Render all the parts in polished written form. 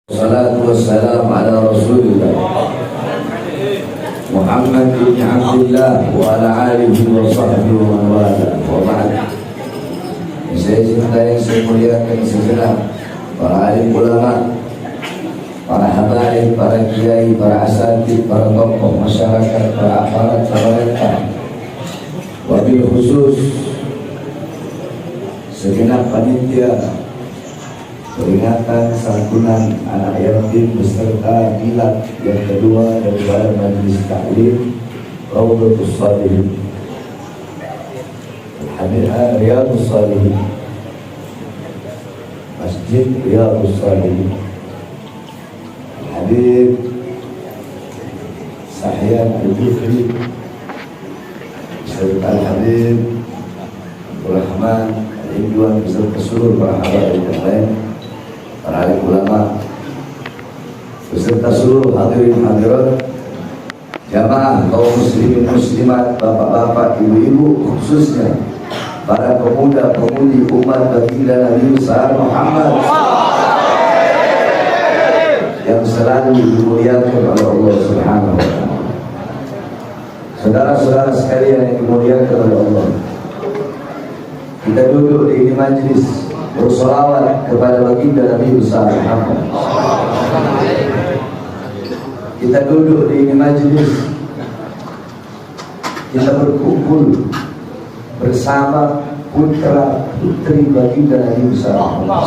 Salatu wassalam ala Rasulillah Muhammad bin Abdullah wa ala alihi wa sahbihi wa wala wa ba'd. Saya cintai, saya muliakan segenap para alim ulama, para habaib, para kiai, para asatidz, para tokoh masyarakat, para aparat pemerintah, wabil khusus segenap panitia peringatan santunan anak yatim beserta milad yang kedua daripada Majelis Taklim Raudhatus Shalihin Riyadhus Shalihin, Masjid Riyadhus Shalihin, Habib Sahyan Al-Jufri beserta Habib Abdul Rahman Al-Indwan beserta seluruh para habaib yang lain, para alim ulama beserta seluruh hadirin hadirat, jamaah kaum muslimin muslimat, bapak-bapak, ibu-ibu, khususnya para pemuda-pemudi umat baginda Nabi besar Muhammad yang selalu dimuliakan oleh Allah Subhanahu wa taala. Saudara-saudara sekalian yang dimuliakan oleh Allah, kita duduk di ini majlis bersolawat kepada baginda Nabi besar Muhammad. Kita duduk di ini majlis, kita berkumpul bersama putra putri baginda Nabi besar Muhammad.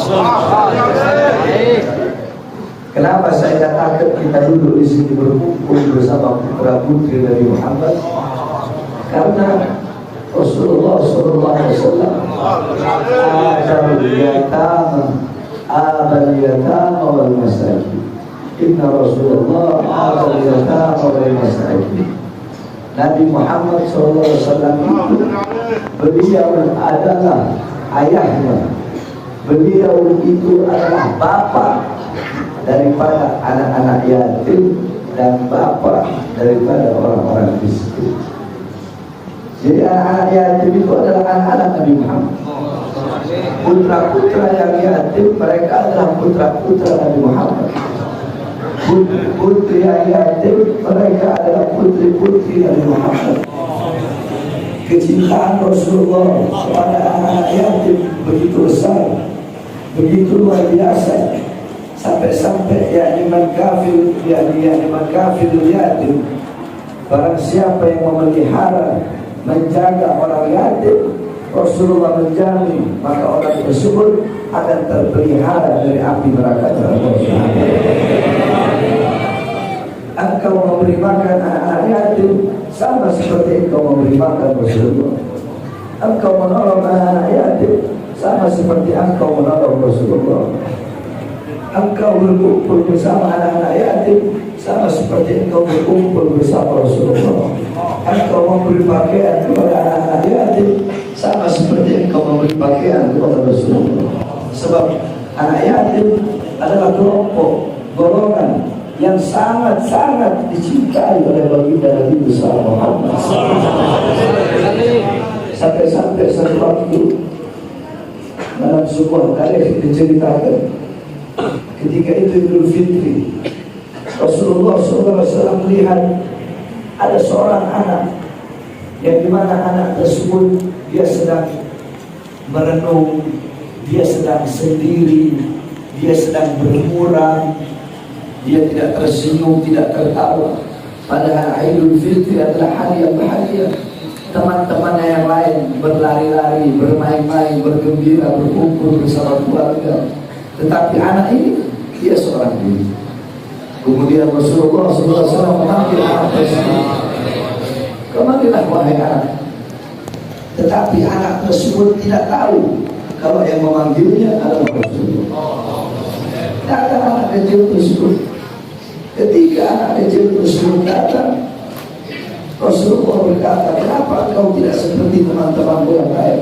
Kenapa saya katakan kita duduk di sini berkumpul bersama putra putri Nabi Muhammad? Karena Rasulullah sallallahu alaihi wasallam abal yatama wal masakin. Inna Rasulullah abal yatama wal masakin. Nabi Muhammad sallallahu alaihi wasallam itu beliau adalah ayahnya, beliau itu adalah bapak daripada anak-anak yatim dan bapak daripada orang-orang miskin. Jadi anak-anak yatim itu adalah anak-anak Nabi Muhammad. Putra-putra yang yatim mereka adalah putra-putra Nabi Muhammad. Putri yang yatim mereka adalah putri-putri Nabi Muhammad. Kecintaan Rasulullah kepada anak-anak yatim begitu besar, begitu luar biasa, sampai-sampai man kafir yatim, barang siapa yang memelihara menjaga orang yatim, Rasulullah menjamin maka orang tersebut akan terpelihara dari api neraka Allah. Engkau memberi makan anak yatim sama seperti engkau memberi makan Rasulullah. Engkau menolong anak yatim sama seperti engkau menolong Rasulullah. Engkau berkumpul bersama anak-anak yatim sama seperti engkau berkumpul bersama Rasulullah. Engkau memberi pakaian kepada anak-anak yatim sama seperti engkau memberi pakaian kepada Rasulullah. Sebab anak yatim adalah kelompok golongan yang sangat-sangat dicintai oleh baginda Nabi besar Muhammad. Sampai-sampai satu waktu dalam sebuah tarikh diceritakan, ketika itu Idul Fitri, Rasulullah SAW melihat ada seorang anak yang dimana anak tersebut dia sedang merenung, dia sedang sendiri, dia sedang bermuram, dia tidak tersenyum, tidak tertawa. Padahal Idul Fitri adalah hari yang bahagia. Teman-temannya yang lain berlari-lari, bermain-main, bergembira, berkumpul bersama keluarga. Tetapi anak ini dia seorang diri. Kemudian Rasulullah SAW memanggil anak tersebut. Kemarilah wahai anak. Tetapi anak tersebut tidak tahu kalau yang memanggilnya adalah Rasulullah. Datang anak kecil tersebut. Ketika anak kecil tersebut datang, Rasulullah berkata, kenapa engkau tidak seperti teman-temanmu yang lain?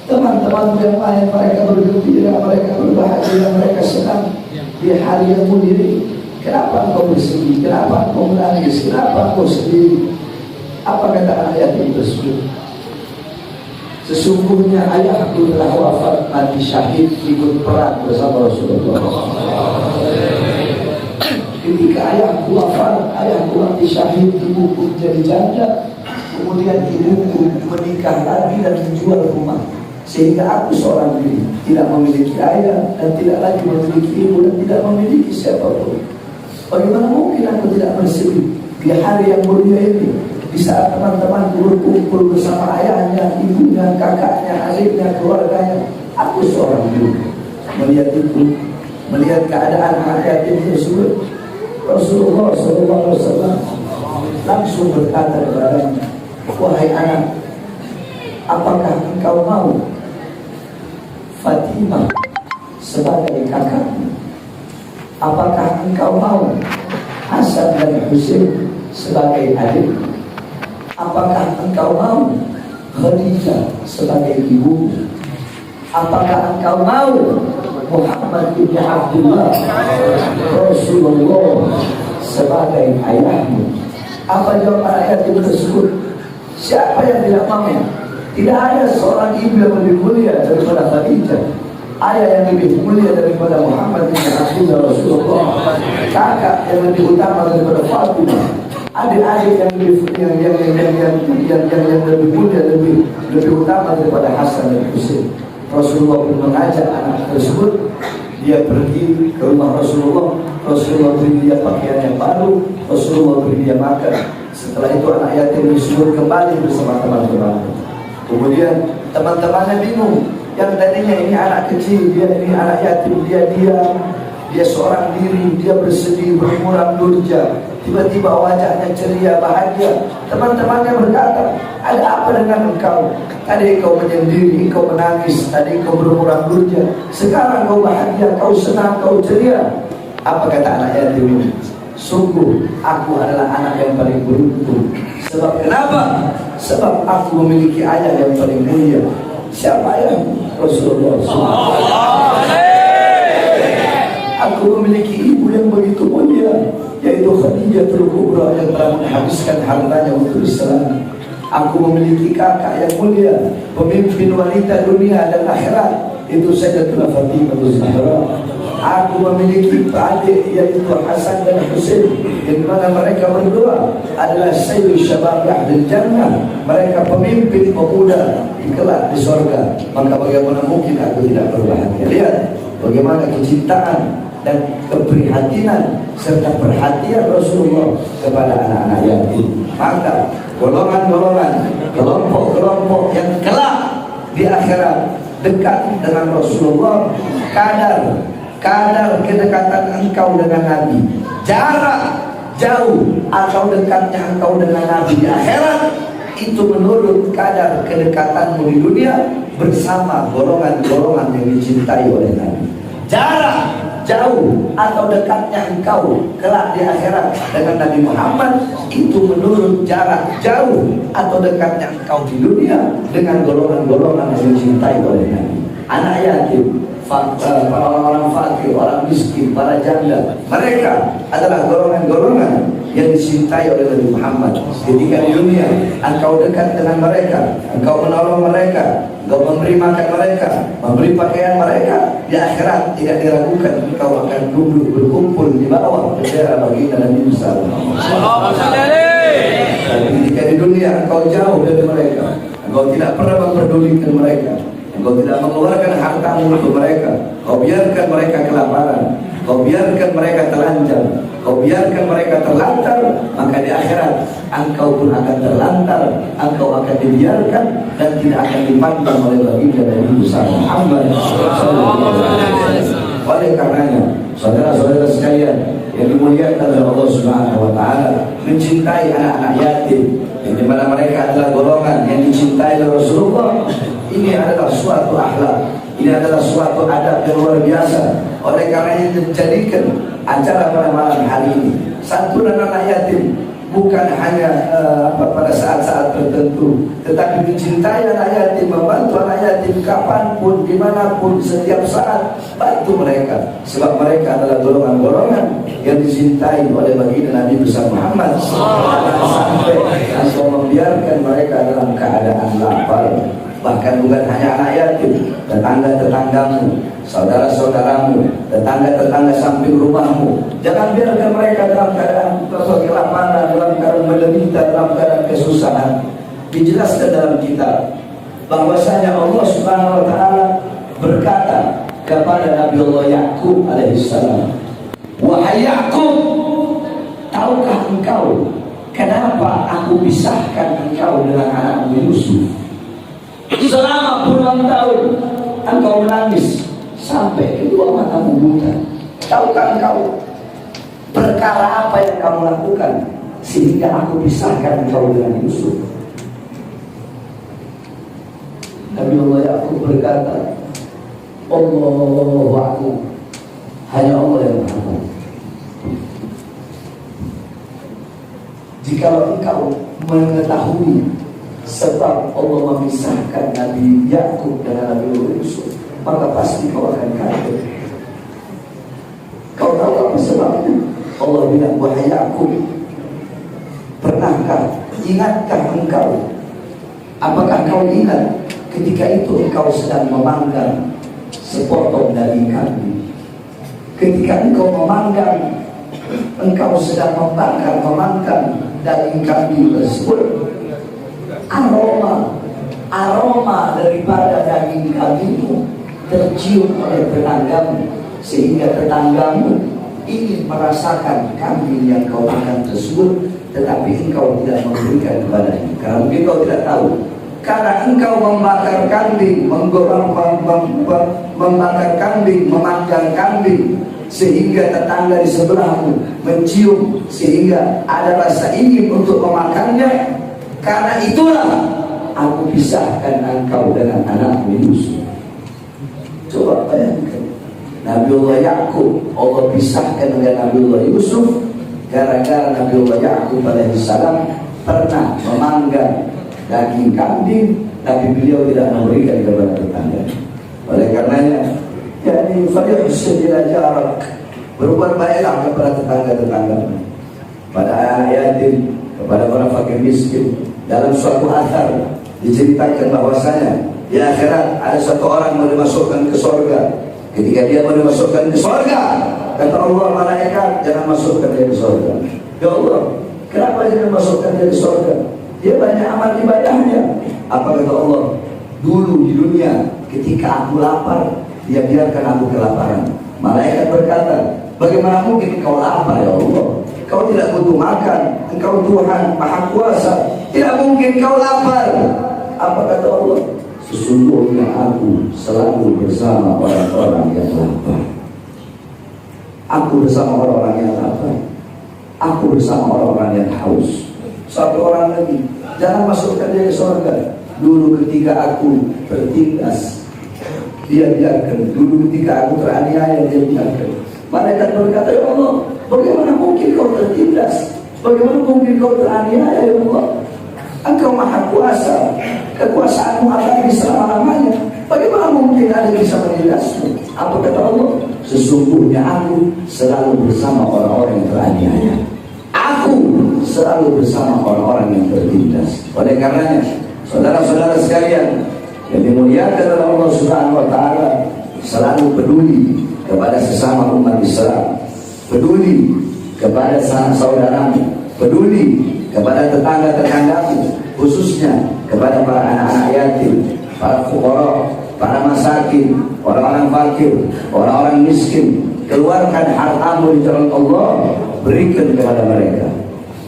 Teman-temanmu yang lain mereka bergembira, mereka berbahagia, mereka senang di hari yang mulia. Kenapa engkau bersedih? Kenapa engkau menangis? Kenapa engkau sedih? Apa kata anak yatim tersebut? Sesungguhnya ayahku telah wafat mati syahid ikut perang bersama Rasulullah. ayahku wafat, ayahku mati syahid, ibuku jadi janda, kemudian ibuku menikah lagi dan menjual rumah, sehingga aku seorang diri tidak memiliki ayah dan tidak lagi memiliki ibu dan tidak memiliki siapapun. Bagaimana mungkin aku tidak bersedih di hari yang mulia ini, di saat teman-teman berkumpul bersama ayahnya, ibunya, kakaknya, adiknya, keluarganya. Aku seorang diri melihat itu, melihat keadaan anak yatim tersebut. Rasulullah SAW langsung berkata kepadanya, wahai anak, apakah engkau mau Fatimah sebagai kakakmu? Apakah engkau mau Hasan dan Husain sebagai adik? Apakah engkau mau Khadijah sebagai ibu? Apakah engkau mau Muhammad bin Abdullah Rasulullah sebagai ayahmu? Apa jawab ayat itu tersebut? Siapa yang tidak mau? Tidak ada seorang ibu yang lebih mulia daripada Khadijah, ayah yang lebih mulia daripada Muhammad bin Abdullah Rasulullah, kakak yang lebih utama daripada Fatimah, adik-adik yang lebih mulia, lebih utama daripada Hasan dan Husain. Rasulullah pun mengajak anak tersebut. Dia pergi ke rumah Rasulullah. Rasulullah beri dia pakaian yang baru, Rasulullah beri dia makan. Setelah itu anak yatim tersebut kembali bersama teman-teman. Kemudian teman-temannya bingung. Yang tadinya ini anak kecil, dia ini anak yatim, dia seorang diri, dia bersedih, bermuram durja. Tiba-tiba wajahnya ceria, bahagia. Teman-temannya berkata, ada apa dengan engkau? Tadi kau menyendiri, kau menangis, tadi kau bermuram durja, sekarang kau bahagia, kau senang, kau ceria. Apa kata anak yatim ini? Sungguh aku adalah anak yang paling beruntung. Sebab kenapa? Sebab aku memiliki ayah yang paling mulia. Siapa ayah? Rasulullah SAW. Aku memiliki ibu yang begitu mulia, yaitu Khadijah Kubra yang telah menghabiskan hartanya untuk Islam. Aku memiliki kakak yang mulia, pemimpin wanita dunia dan akhirat, itu Sayyidatuna Fatimah Zahra. Aku memiliki adik yaitu Hasan dan Husain, di mana mereka berdua adalah Sayyid Syabab Ahlul Jannah. Mereka pemimpin pemuda di kelak di surga. Maka bagaimana mungkin aku tidak berbahagia? Lihat bagaimana kecintaan dan keprihatinan serta perhatian Rasulullah kepada anak-anak yatim. Maka golongan-golongan, kelompok-kelompok yang kelak di akhirat dekat dengan Rasulullah, kadar kedekatan engkau dengan Nabi, jarak jauh atau dekatnya engkau dengan Nabi di akhirat, itu menurut kadar kedekatanmu di dunia bersama golongan-golongan yang dicintai oleh Nabi. Jarak jauh atau dekatnya engkau kelak di akhirat dengan Nabi Muhammad, itu menurut jarak jauh atau dekatnya engkau di dunia dengan golongan-golongan yang dicintai oleh Nabi. Anak yatim, para orang fakir, orang miskin, para janda, mereka adalah golongan-golongan yang dicintai oleh Nabi Muhammad. Ketika di dunia engkau dekat dengan mereka, engkau menolong mereka, engkau memberi makan mereka, memberi pakaian mereka, di akhirat tidak diragukan engkau akan duduk berkumpul di bawah bendera baginda Nabi sallallahu alaihi wasallam. Tapi ketika di dunia engkau jauh dari mereka, engkau tidak pernah memperdulikan mereka, engkau tidak mengeluarkan hartamu untuk mereka, kau biarkan mereka kelaparan, kau biarkan mereka telanjang, kau biarkan mereka terlantar, maka di akhirat engkau pun akan terlantar, engkau akan dibiarkan dan tidak akan dipandang oleh baginda Nabi Muhammad sallallahu alaihi wasallam. Oleh karenanya, saudara-saudara sekalian yang dimuliakan oleh Allah Subhanahu wa taala, mencintai anak-anak yatim yang dimana mereka adalah golongan yang dicintai oleh Rasulullah, ini adalah suatu akhlak, ini adalah suatu adab yang luar biasa. Oleh karenanya dijadikan acara pada malam hari ini santunan anak yatim bukan hanya pada saat-saat tertentu, tetapi mencintai anak yatim, membantu anak yatim kapanpun, dimanapun, setiap saat bantu mereka, sebab mereka adalah golongan-golongan yang dicintai oleh baginda Nabi besar Muhammad. Jangan sampai engkau membiarkan mereka dalam keadaan lapar, Bahkan bukan hanya anak yatim, tetangga-tetanggamu, saudara-saudaramu, tetangga-tetangga samping rumahmu. Jangan biarkan mereka dalam keadaan kelaparan, dalam keadaan menderita, dalam keadaan kesusahan. Dijelaskan dalam kitab bahwasanya Allah Subhanahu wa taala berkata kepada Nabi Allah Yakub alaihissalam, "Wahai Yakub, tahukah engkau kenapa aku pisahkan engkau dengan anakmu Yusuf? Selama puluhan tahun engkau menangis sampai kedua matamu buta. Tahukah engkau perkara apa yang kamu lakukan sehingga aku pisahkan engkau dengan Yusuf?" Nabi Allah Yakub berkata, "Allahu Akbar, hanya Allah yang tahu. Jika engkau mengetahui sebab Allah memisahkan Nabi Yakub dengan Nabi Yusuf, maka pasti kau akan kaget. Kau tahu apa sebabnya?" Allah bilang, "Wahai Yakub, ingatkah engkau? Apakah kau ingat ketika itu engkau sedang memanggang sepotong daging kambing? Ketika engkau memanggang, engkau sedang memanggang daging kambing tersebut, aroma daripada daging kambingmu tercium oleh tetanggamu, sehingga tetanggamu ingin merasakan kambing yang kau makan tersebut, tetapi engkau tidak memberikan kepadanya. Karena mungkin kau tidak tahu, karena engkau membakar kambing, membakar kambing, memanggang kambing, sehingga tetangga di sebelahmu mencium, sehingga ada rasa ingin untuk memakannya. Karena itulah aku pisahkan engkau dengan anakmu Yusuf." Coba bayangkan, Nabiullah Yakub Allah pisahkan dengan Nabiullah Yusuf gara-gara Nabiullah Yakub alaihissalam pernah memanggang daging kambing, tapi beliau tidak memberikan kepada tetangga. Oleh karenanya, yani falyuhsin ila jarak, berbuat baiklah kepada tetangga-tetangga, pada anak yatim, kepada para fakir miskin. Dalam suatu athar diceritakan bahwasanya di akhirat ada satu orang mau dimasukkan ke surga. Ketika dia mau dimasukkan ke surga, kata Allah, malaikat, jangan masukkan dia ke surga. Ya Allah, kenapa jangan masukkan dia ke surga? Dia banyak amal ibadahnya. Apa kata Allah? Dulu di dunia ketika aku lapar, dia biarkan aku kelaparan. Malaikat berkata, bagaimana mungkin kau lapar ya Allah? Kau tidak butuh makan, engkau Tuhan Maha Kuasa, tidak mungkin kau lapar. Apa kata Allah? Sesungguhnya aku selalu bersama orang-orang yang lapar. Aku bersama orang-orang yang lapar. Aku bersama orang-orang yang haus. Satu orang lagi, jangan masukkan dia ke surga. Dulu ketika aku tertindas, dia biarkan. Dulu ketika aku teraniaya, dia biarkan. Malaikat berkata, ya Allah, bagaimana mungkin kau tertindas? Bagaimana mungkin kau teraniaya ya Allah? Engkau Maha Kuasa, kekuasaanmu abadi selama-lamanya. Bagaimana mungkin ada bisa menindasmu? Apa kata Allah? Sesungguhnya aku selalu bersama orang-orang yang teraniaya. Aku selalu bersama orang-orang yang tertindas. Oleh karenanya, saudara-saudara sekalian yang dimuliakan oleh Allah Subhanahu wa taala, selalu peduli kepada sesama umat Islam, peduli kepada sanak saudaramu, peduli kepada tetangga-tetanggamu, khususnya kepada para anak-anak yatim, para fuqara, para masakin, orang-orang fakir, orang-orang miskin. Keluarkan hartamu di jalan Allah, berikan kepada mereka.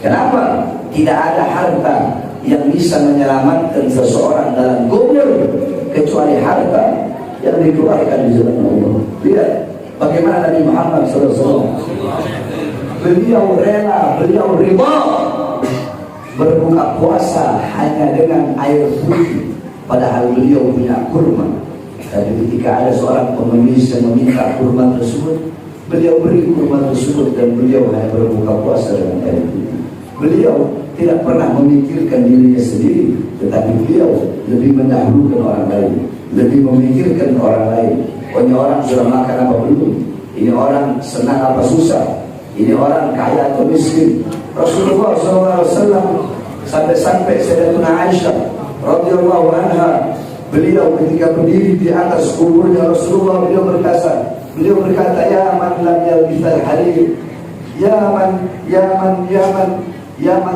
Kenapa? Tidak ada harta yang bisa menyelamatkan seseorang dalam kubur kecuali harta yang dikeluarkan di jalan Allah. Lihat bagaimana Nabi Muhammad SAW, beliau rela, beliau ridha berbuka puasa hanya dengan air putih, padahal beliau punya kurma. Tapi ketika ada seorang pengemis yang meminta kurma tersebut, beliau beri kurma tersebut dan beliau hanya berbuka puasa dengan air putih. Beliau tidak pernah memikirkan dirinya sendiri, tetapi beliau lebih mendahulukan orang lain, lebih memikirkan orang lain. Oh, ini orang sudah makan apa belum? Ini orang senang apa susah? Ini orang kaya atau miskin? Rasulullah SAW sampai-sampai Sayyidatuna Aisyah radhiyallahu anha Beliau ketika berdiri di atas kuburnya Rasulullah, beliau berkata, ya man lam yalbithal harir, ya man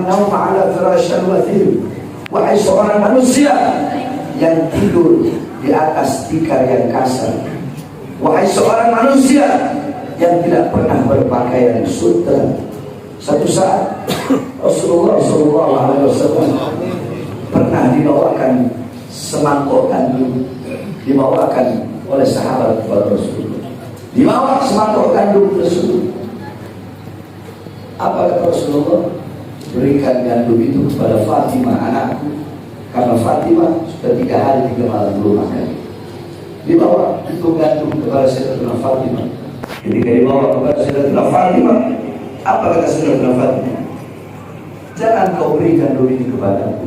nauma ala firasyan wathir. Wahai seorang manusia yang tidur di atas tikar yang kasar, wahai seorang manusia yang tidak pernah berpakaian sutra. Satu saat Rasulullah SAW pernah dibawakan semangkuk gandum, dibawakan oleh sahabat kepada Rasulullah. Dibawa semangkuk gandum tersebut. Apa kata Rasulullah? Berikan gandum itu kepada Fatimah anakku, karena Fatimah sudah 3 hari 3 malam belum makan. Dibawa itu gandum kepada Sayyidatina Fatimah. Ketika dibawa kepada Sayyidatina Fatimah, apa kata Sayyidatina Fatimah? Jangan kau beri gandum ini kepadaku,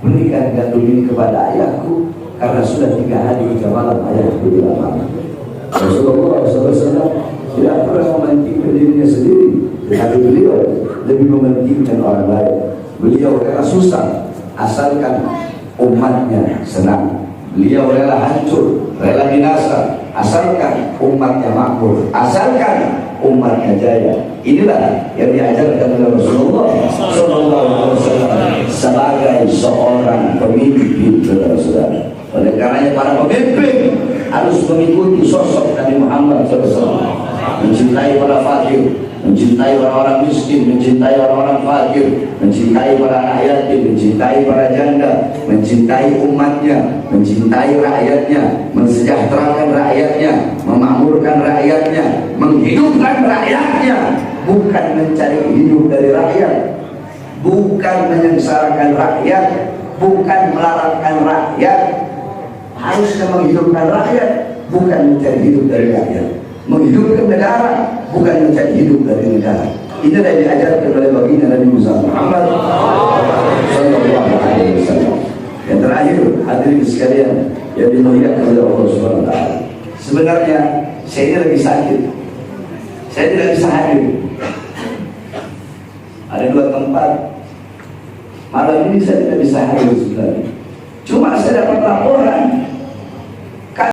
berikan gandum ini kepada ayahku, karena sudah 3 hari 3 malam ayahku tidak makan. Rasulullah SAW tidak pernah mementingkan dirinya sendiri, tapi beliau lebih mementingkan orang lain. Beliau rela susah asalkan umatnya senang. Beliau rela hancur, rela binasa asalkan umatnya makmur, asalkan umatnya jaya. Inilah yang diajarkan oleh Rasulullah SAW sebagai seorang pemimpin, saudara-saudara. Oleh karenanya para pemimpin harus mengikuti sosok Nabi Muhammad SAW, mencintai para fakir, mencintai orang-orang miskin, mencintai orang-orang fakir, mencintai para anak yatim, mencintai para janda, mencintai umatnya, mencintai rakyatnya, mensejahterakan rakyatnya, memakmurkan rakyatnya, menghidupkan rakyatnya, bukan mencari hidup dari rakyat, bukan menyengsarakan rakyat, bukan melarangkan rakyat. Harusnya menghidupkan rakyat, bukan mencari hidup dari rakyat. Menghidupkan negara, bukan mencari hidup dari negara. Inilah yang diajarkan oleh baginda Nabi Muhammad sallallahu alaihi wasallam. Yang terakhir, hadirin sekalian yang dimuliakan oleh Allah Subhanahu wa taala. Sebenarnya saya ini lagi sakit. Saya tidak bisa hadir. Ada 2 tempat. Malam ini saya tidak bisa hadir sebenarnya. Cuma saya dapat laporan